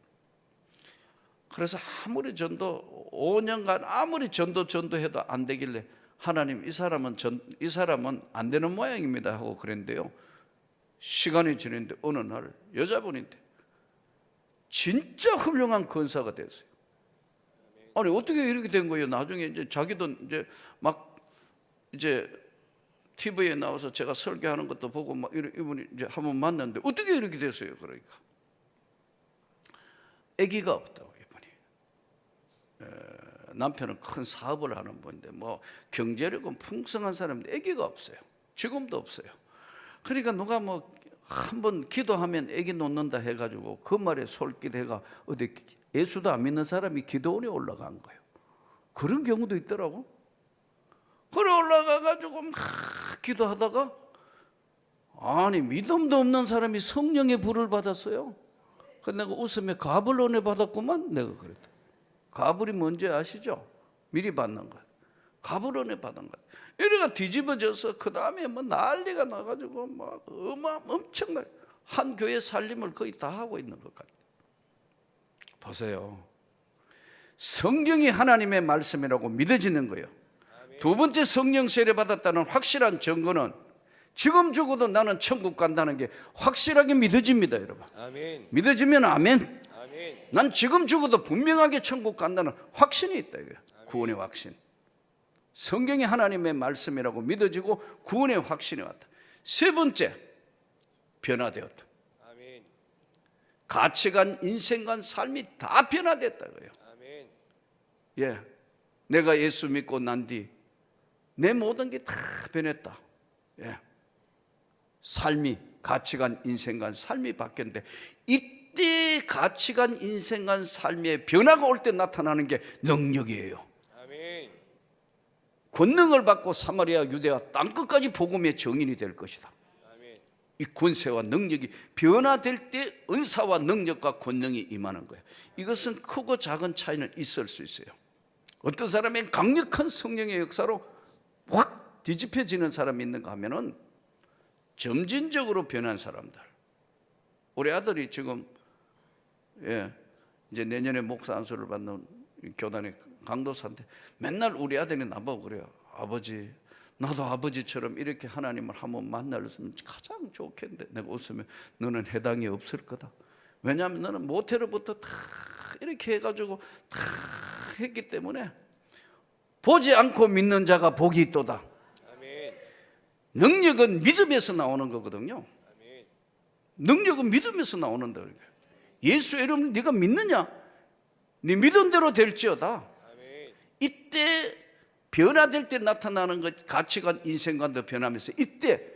그래서 아무리 전도 5년간 아무리 전도해도 안 되길래, 하나님, 이 사람은 안 되는 모양입니다 하고 그랬는데요. 시간이 지났는데 어느 날 여자분인데 진짜 훌륭한 권사가 됐어요. 아니, 어떻게 이렇게 된 거예요? 나중에 이제 자기도 이제 TV에 나와서 제가 설교하는 것도 보고 막 이분이 이제 한번 만났는데 어떻게 이렇게 됐어요? 그러니까 아기가 없다고. 이분이 남편은 큰 사업을 하는 분인데 뭐 경제력은 풍성한 사람인데 아기가 없어요. 지금도 없어요. 그러니까 누가 뭐 한번 기도하면 아기 놓는다 해가지고 그 말에 솔깃해가 어디 예수도 안 믿는 사람이 기도원에 올라간 거예요. 그런 경우도 있더라고. 그래 올라가가지고 막 기도하다가, 아니 믿음도 없는 사람이 성령의 불을 받았어요. 그래서 내가 웃으며 갑을 은혜 받았구만. 내가 그랬다. 갑을이 뭔지 아시죠? 미리 받는 것. 갑을 은혜 받은 것. 이래가 뒤집어져서 그 다음에 뭐 난리가 나가지고 막 엄청나게 한 교회 살림을 거의 다 하고 있는 것 같아요. 보세요. 성경이 하나님의 말씀이라고 믿어지는 거예요. 두 번째, 성령 세례 받았다는 확실한 증거는 지금 죽어도 나는 천국 간다는 게 확실하게 믿어집니다, 여러분. 아멘. 믿어지면 아멘. 아멘. 난 지금 죽어도 분명하게 천국 간다는 확신이 있다, 이거예요. 구원의 확신. 성경이 하나님의 말씀이라고 믿어지고 구원의 확신이 왔다. 세 번째, 변화되었다. 아멘. 가치관, 인생관, 삶이 다 변화됐다고요. 아멘. 예, 내가 예수 믿고 난 뒤 내 모든 게 다 변했다. 예, 삶이, 가치관, 인생관, 삶이 바뀌었는데, 이때 가치관, 인생관, 삶의 변화가 올 때 나타나는 게 능력이에요. 아멘. 권능을 받고 사마리아, 유대와 땅끝까지 복음의 증인이 될 것이다. 아멘. 이 권세와 능력이 변화될 때 은사와 능력과 권능이 임하는 거예요. 이것은 크고 작은 차이는 있을 수 있어요. 어떤 사람의 강력한 성령의 역사로 확 뒤집혀지는 사람이 있는가 하면은 점진적으로 변한 사람들. 우리 아들이 지금 이제 내년에 목사 안수를 받는 교단의 강도사인데 맨날 우리 아들이 나보고 그래요. 아버지, 나도 아버지처럼 이렇게 하나님을 한번 만나려면 가장 좋겠는데. 내가 웃으면 너는 해당이 없을 거다. 왜냐하면 너는 모태로부터 다 이렇게 해가지고 다 했기 때문에 보지 않고 믿는 자가 복이 있도다. 아멘. 능력은 믿음에서 나오는 거거든요. 아멘. 능력은 믿음에서 나오는다. 예수 이름을 네가 믿느냐? 네 믿은 대로 될지어다. 아멘. 이때 변화될 때 나타나는 것, 가치관, 인생관도 변하면서 이때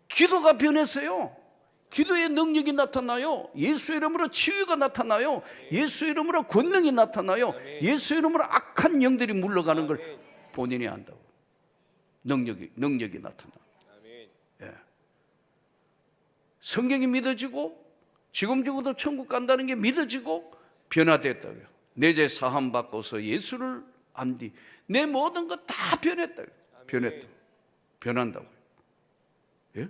기도가 변했어요. 기도의 능력이 나타나요. 예수 이름으로 치유가 나타나요. 예수 이름으로 권능이 나타나요. 예수 이름으로 악한 영들이 물러가는 걸 본인이 안다고. 능력이 나타나. 아멘. 예. 성경이 믿어지고 지금 죽어도 천국 간다는 게 믿어지고 변화됐다고요. 내 죄 사함 받고서 예수를 안 뒤 내 모든 것 다 변했다고요. 변했다. 변한다고요. 예?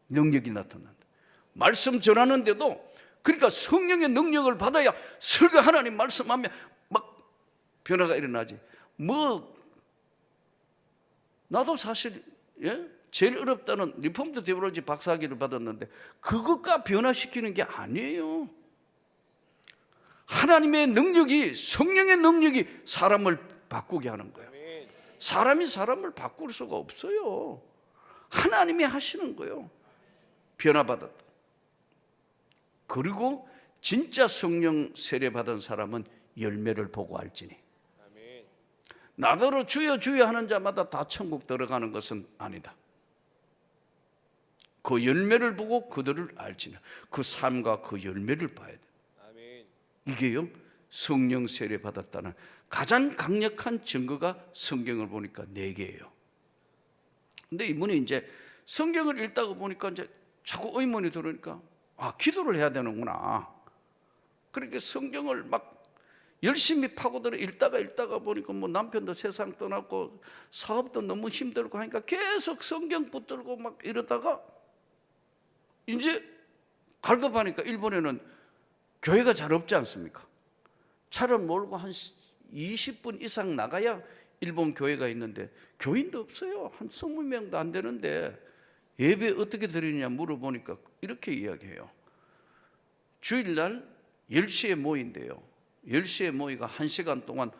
능력이 나타난다. 말씀 전하는데도, 그러니까 성령의 능력을 받아야 설교 하나님 말씀하면 막 변화가 일어나지. 나도 사실 제일 어렵다는 리폼드 테올로지 박사학위를 받았는데 그것과 변화시키는 게 아니에요. 하나님의 능력이, 성령의 능력이 사람을 바꾸게 하는 거예요. 사람이 사람을 바꿀 수가 없어요. 하나님이 하시는 거예요. 변화받았다. 그리고 진짜 성령 세례 받은 사람은 열매를 보고 알지니. 아멘. 나더러 주여 주여 하는 자마다 다 천국 들어가는 것은 아니다. 그 열매를 보고 그들을 알지니. 그 삶과 그 열매를 봐야 돼. 아멘. 이게요, 성령 세례 받았다는 가장 강력한 증거가 성경을 보니까 4개예요. 근데 이분이 이제 성경을 읽다가 보니까 이제 자꾸 의문이 들으니까, 기도를 해야 되는구나. 그렇게 성경을 막 열심히 파고들어 읽다가 보니까 뭐 남편도 세상 떠났고 사업도 너무 힘들고 하니까 계속 성경 붙들고 막 이러다가 이제 갈급하니까 일본에는 교회가 잘 없지 않습니까? 차를 몰고 한 20분 이상 나가야 일본 교회가 있는데 교인도 없어요. 한 20명도 안 되는데 예배 어떻게 드리느냐 물어보니까 이렇게 이야기해요. 주일날 10시에 모인대요. 10시에 모이가 1시간 동안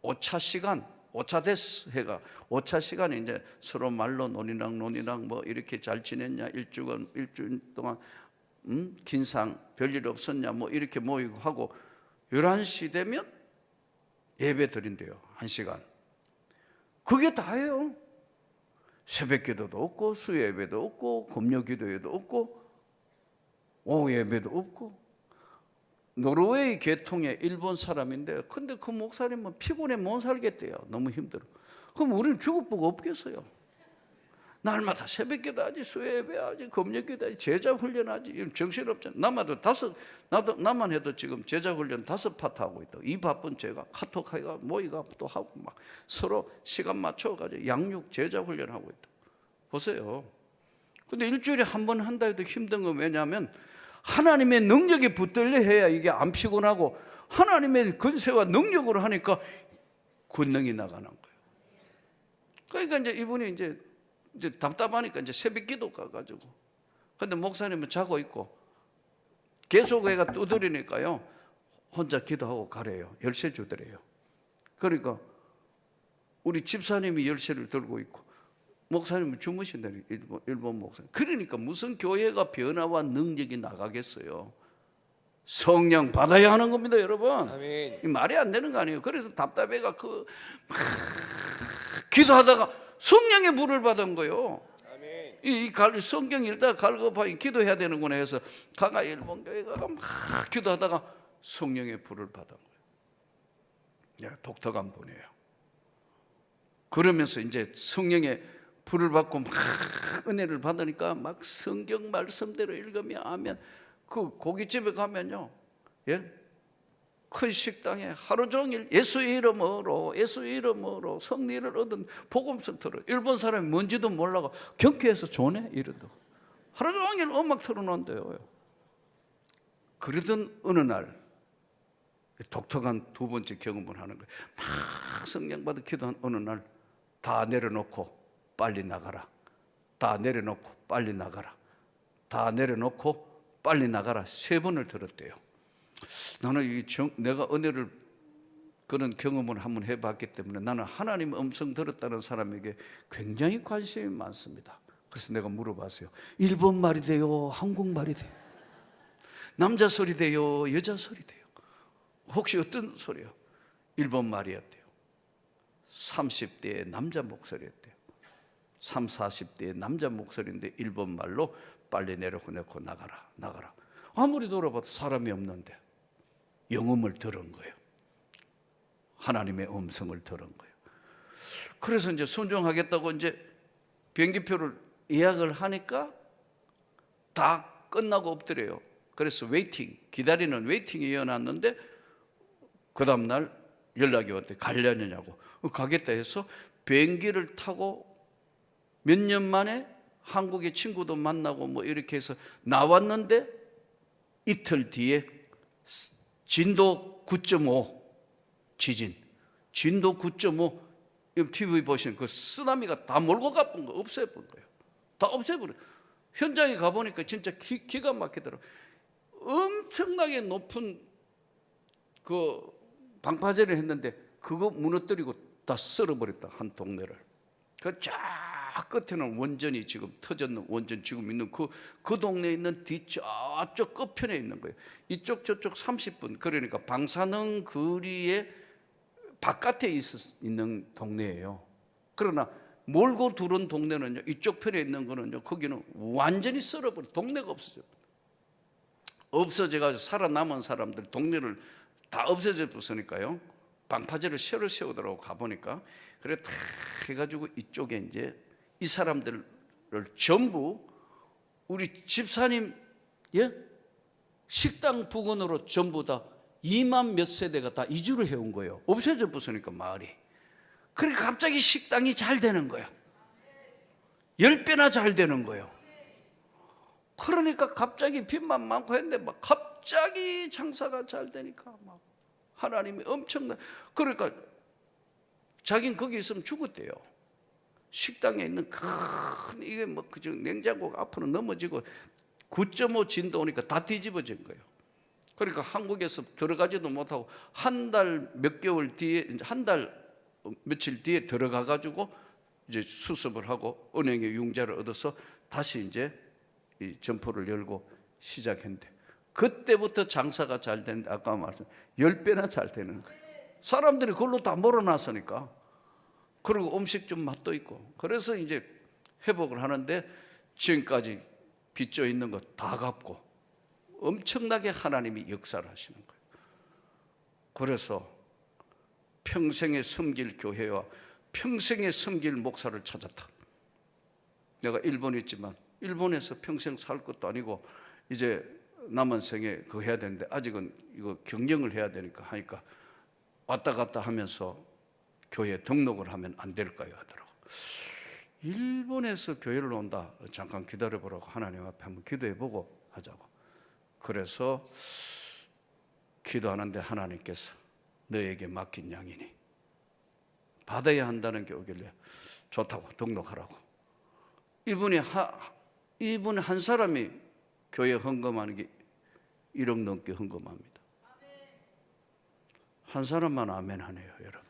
오차 시간, 오차데스 해가, 오차 시간에 이제 서로 말로 논이랑 뭐 이렇게 잘 지냈냐, 일주일 동안 긴상 별일 없었냐 뭐 이렇게 모이고 하고 11시 되면 예배 드린대요. 1시간. 그게 다예요. 새벽 기도도 없고 수요 예배도 없고 금요 기도회도 없고 오후 예배도 없고. 노르웨이 계통의 일본 사람인데 근데 그 목사님은 피곤해 못 살겠대요. 너무 힘들어. 그럼 우리는 죽을 보고 없겠어요. 날마다 새벽 기도하지, 수요 예배하지, 금요 기도하지, 제자 훈련하지. 정신없잖아. 나만 해도 지금 제자 훈련 5파트 하고 있다. 이 바쁜 제가 카톡하기가 모이가 또 하고 막 서로 시간 맞춰가지고 양육 제자 훈련하고 있다. 보세요. 근데 일주일에 한 번 한다 해도 힘든 건 왜냐하면 하나님의 능력이 붙들려 해야 이게 안 피곤하고 하나님의 권세와 능력으로 하니까 권능이 나가는 거예요. 그러니까 이제 이분이 이제 답답하니까 이제 새벽 기도 가가지고, 근데 목사님은 자고 있고 계속 애가 두드리니까요, 혼자 기도하고 가래요. 열쇠 주더래요. 그러니까 우리 집사님이 열쇠를 들고 있고 목사님은 주무신다니, 일본 목사님. 그러니까 무슨 교회가 변화와 능력이 나가겠어요? 성령 받아야 하는 겁니다, 여러분. 아멘. 이 말이 안 되는 거 아니에요. 그래서 답답해가 막 기도하다가 성령의 불을 받은 거예요. 아멘. 이 성경 읽다가 갈급하게 기도해야 되는구나 해서 가가 일본 교회가 막 기도하다가 성령의 불을 받은 거예요. 독특한 분이에요. 그러면서 이제 성령의 불을 받고 막 은혜를 받으니까 막 성경 말씀대로 읽으며 하면, 그 고깃집에 가면요, 예? 큰 식당에 하루 종일 예수의 이름으로 승리를 얻은 복음서 틀어. 일본 사람이 뭔지도 몰라고 경쾌해서 좋네 이러더라고. 하루 종일 음악 틀어놓는데요. 그러던 어느 날 독특한 두 번째 경험을 하는 거예요. 막 성령 받아 기도한 어느 날 다 내려놓고 빨리 나가라. 다 내려놓고 빨리 나가라. 다 내려놓고 빨리 나가라. 3번을 들었대요. 나는 내가 은혜를 그런 경험을 한번 해봤기 때문에 나는 하나님 음성 들었다는 사람에게 굉장히 관심이 많습니다. 그래서 내가 물어봤어요. 일본 말이 돼요? 한국 말이 돼요? 남자 소리 돼요? 여자 소리 돼요? 혹시 어떤 소리요? 일본 말이었대요. 30대의 남자 목소리였대요. 30, 40대의 남자 목소리인데 일본 말로 빨리 내려놓고 나가라. 아무리 돌아봐도 사람이 없는데 영음을 들은 거예요. 하나님의 음성을 들은 거예요. 그래서 이제 순종하겠다고 이제 비행기표를 예약을 하니까 다 끝나고 없더래요. 그래서 기다리는 웨이팅이 이어났는데 그 다음날 연락이 왔대. 가려느냐고. 가겠다 해서 비행기를 타고 몇 년 만에 한국의 친구도 만나고 뭐 이렇게 해서 나왔는데 이틀 뒤에 진도 9.5 지진, 진도 9.5 TV 보시는 그 쓰나미가 다 몰고 가본 거 없애본 거예요. 다 없애버려. 현장에 가보니까 진짜 기가 막히더라고요. 엄청나게 높은 그 방파제를 했는데 그거 무너뜨리고 다 썰어버렸다, 한 동네를. 그 쫙 끝에는 원전이 지금 터졌는 원전 지금 있는 그 동네에 있는 뒤저쪽 끝편에 있는 거예요. 이쪽 저쪽 30분, 그러니까 방사능 거리에 바깥에 있는 동네예요. 그러나 몰고 들어온 동네는요, 이쪽 편에 있는 거는요, 거기는 완전히 썰어버려. 동네가 없어져가지고 살아남은 사람들 동네를 다 없어졌으니까요, 방파제를 새로 세우더라고. 가보니까 그래 다 해가지고 이쪽에 이제 이 사람들을 전부 우리 집사님 식당 부근으로 전부 다 2만 몇 세대가 다 이주를 해온 거예요. 없어져 버리니까 마을이. 그래 갑자기 식당이 잘 되는 거예요. 10배나 잘 되는 거예요. 그러니까 갑자기 빚만 많고 했는데 막 갑자기 장사가 잘 되니까 막 하나님이 엄청나. 그러니까 자기는 거기 있으면 죽었대요. 식당에 있는 큰 이게 뭐 그저 냉장고가 앞으로 넘어지고 9.5 진도 오니까 다 뒤집어진 거예요. 그러니까 한국에서 들어가지도 못하고 한 달 몇 개월 뒤에, 한 달 며칠 뒤에 들어가 가지고 이제 수습을 하고 은행에 융자를 얻어서 다시 이제 이 점포를 열고 시작했는데, 그때부터 장사가 잘 되는데 아까 말씀 10배나 잘 되는 거예요. 사람들이 그걸로 다 몰아놨으니까. 그리고 음식점 맛도 있고. 그래서 이제 회복을 하는데 지금까지 빚져 있는 거 다 갚고 엄청나게 하나님이 역사를 하시는 거예요. 그래서 평생에 섬길 교회와 평생에 섬길 목사를 찾았다. 내가 일본에 있지만 일본에서 평생 살 것도 아니고 이제 남은 생에 그거 해야 되는데 아직은 이거 경영을 해야 되니까 하니까 왔다 갔다 하면서 교회에 등록을 하면 안 될까요? 하더라고. 일본에서 교회를 온다. 잠깐 기다려보라고 하나님 앞에 한번 기도해보고 하자고. 그래서 기도하는데 하나님께서 너에게 맡긴 양이니 받아야 한다는 게 오길래 좋다고 등록하라고. 이분 한 사람이 교회 헌금하는 게 1억 넘게 헌금합니다. 한 사람만 아멘 하네요, 여러분.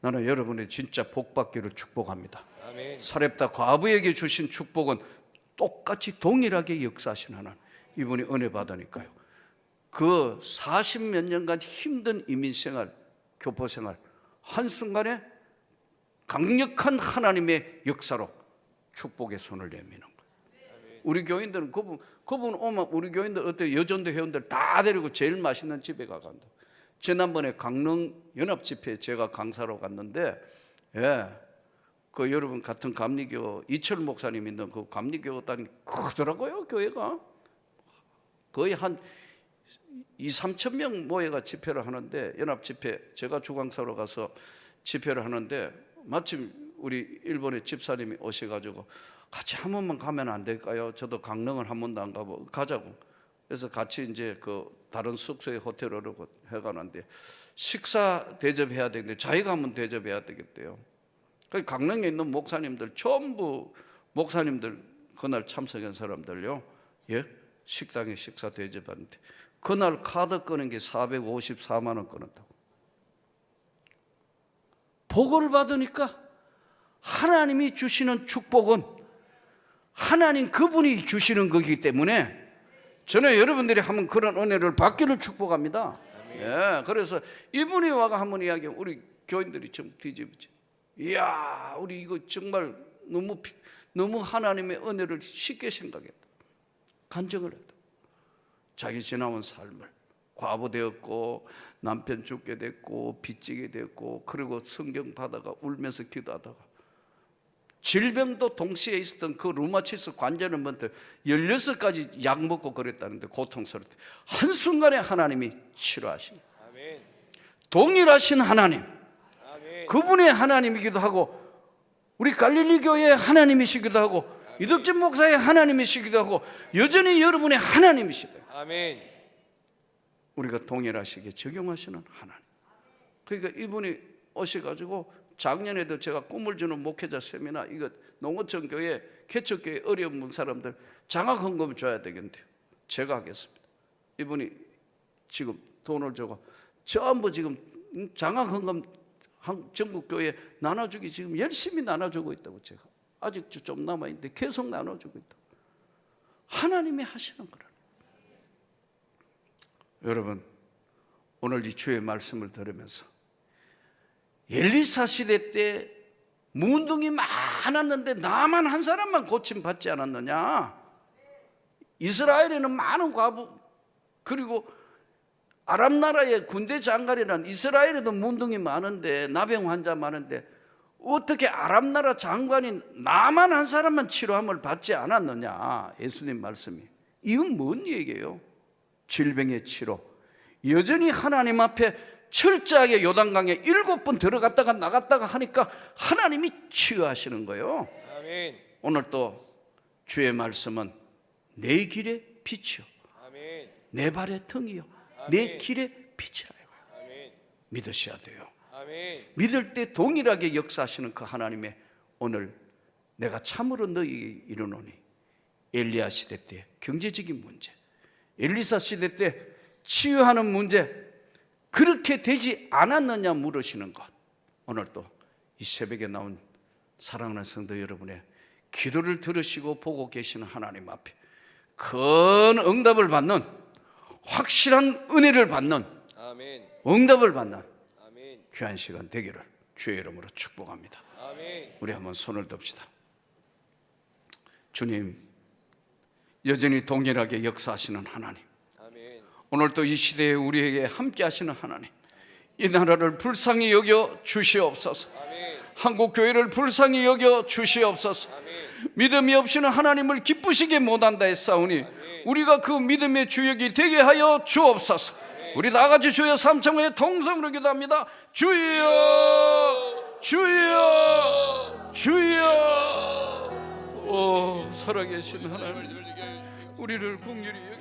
나는 여러분의 진짜 복 받기를 축복합니다. 아멘. 사렙다 과부에게 주신 축복은 똑같이 동일하게 역사하신 하나님. 이분이 은혜 받으니까요. 그 40몇 년간 힘든 이민생활, 교포생활, 한순간에 강력한 하나님의 역사로 축복의 손을 내미는 거예요. 우리 교인들은 그분 오면 우리 교인들 어때 여전도 회원들 다 데리고 제일 맛있는 집에 가간다. 지난번에 강릉 연합 집회 제가 강사로 갔는데, 그 여러분 같은 감리교 이철 목사님 있는 그 감리교단이 크더라고요. 교회가 거의 한 2~3천 명 모여가 집회를 하는데, 연합 집회 제가 주강사로 가서 집회를 하는데 마침 우리 일본의 집사님이 오셔가지고 같이 한 번만 가면 안 될까요? 저도 강릉을 한 번도 안 가고 가자고. 그래서 같이 이제 그 다른 숙소에 호텔을 해가는데 식사 대접해야 되는데 자기가 한번 대접해야 되겠대요. 그 강릉에 있는 목사님들 전부 목사님들 그날 참석한 사람들요, 식당에 식사 대접하는데 그날 카드 끄는 게 454만 원 끊었다고. 복을 받으니까 하나님이 주시는 축복은 하나님 그분이 주시는 거기 때문에 저는 여러분들이 한번 그런 은혜를 받기를 축복합니다. 그래서 이분이 와가 한번 이야기하면 우리 교인들이 좀 뒤집지. 이야, 우리 이거 정말 너무 하나님의 은혜를 쉽게 생각했다. 간증을 했다. 자기 지나온 삶을 과부 되었고 남편 죽게 됐고 빚지게 됐고, 그리고 성경 받아가 울면서 기도하다가 질병도 동시에 있었던 그 루마티스 관절염부터 16가지 약 먹고 그랬다는데 고통스러울 때 한순간에 하나님이 치료하시니, 아멘. 동일하신 하나님, 아멘. 그분의 하나님이기도 하고 우리 갈릴리 교회의 하나님이시기도 하고 이덕진 목사의 하나님이시기도 하고 여전히 여러분의 하나님이시다. 아멘. 우리가 동일하시게 적용하시는 하나님. 그러니까 이분이 오셔가지고 작년에도 제가 꿈을 주는 목회자 세미나, 이거 농어촌 교회 개척교회 어려운 사람들 장학헌금 줘야 되겠는데요, 제가 하겠습니다. 이분이 지금 돈을 주고 전부 지금 장학헌금 전국교회 나눠주기 지금 열심히 나눠주고 있다고. 제가 아직 좀 남아있는데 계속 나눠주고 있다고. 하나님이 하시는 거라. 여러분, 오늘 이 주의 말씀을 들으면서 엘리사 시대 때 문둥이 많았는데 나만 한 사람만 고침받지 않았느냐? 이스라엘에는 많은 과부, 그리고 아람 나라의 군대 장관이란 이스라엘에도 문둥이 많은데 나병 환자 많은데 어떻게 아람 나라 장관인 나만 한 사람만 치료함을 받지 않았느냐? 예수님 말씀이. 이건 뭔 얘기예요? 질병의 치료, 여전히 하나님 앞에 철저하게 요단강에 7번 들어갔다가 나갔다가 하니까 하나님이 치유하시는 거예요. 아멘. 오늘 또 주의 말씀은 내 길의 빛이요, 아멘. 내 발의 등이요, 내 아멘. 길의 빛이라. 아멘. 믿으셔야 돼요. 아멘. 믿을 때 동일하게 역사하시는 그 하나님의 오늘 내가 참으로 너희에게 이르노니, 엘리야 시대 때 경제적인 문제, 엘리사 시대 때 치유하는 문제, 그렇게 되지 않았느냐 물으시는 것, 오늘 또 이 새벽에 나온 사랑하는 성도 여러분의 기도를 들으시고 보고 계시는 하나님 앞에 큰 응답을 받는, 확실한 은혜를 받는, 아멘. 응답을 받는 아멘. 귀한 시간 되기를 주의 이름으로 축복합니다. 아멘. 우리 한번 손을 듭시다. 주님, 여전히 동일하게 역사하시는 하나님, 아멘. 오늘 또 이 시대에 우리에게 함께 하시는 하나님, 이 나라를 불쌍히 여겨 주시옵소서. 아멘. 한국 교회를 불쌍히 여겨 주시옵소서. 아멘. 믿음이 없이는 하나님을 기쁘시게 못한다 했사오니 우리가 그 믿음의 주역이 되게 하여 주옵소서. 우리 다 같이 주여 삼창의 통성으로 기도합니다. 주여, 주여, 주여. 오, 살아계신 하나님, 우리를 긍휼히 여겨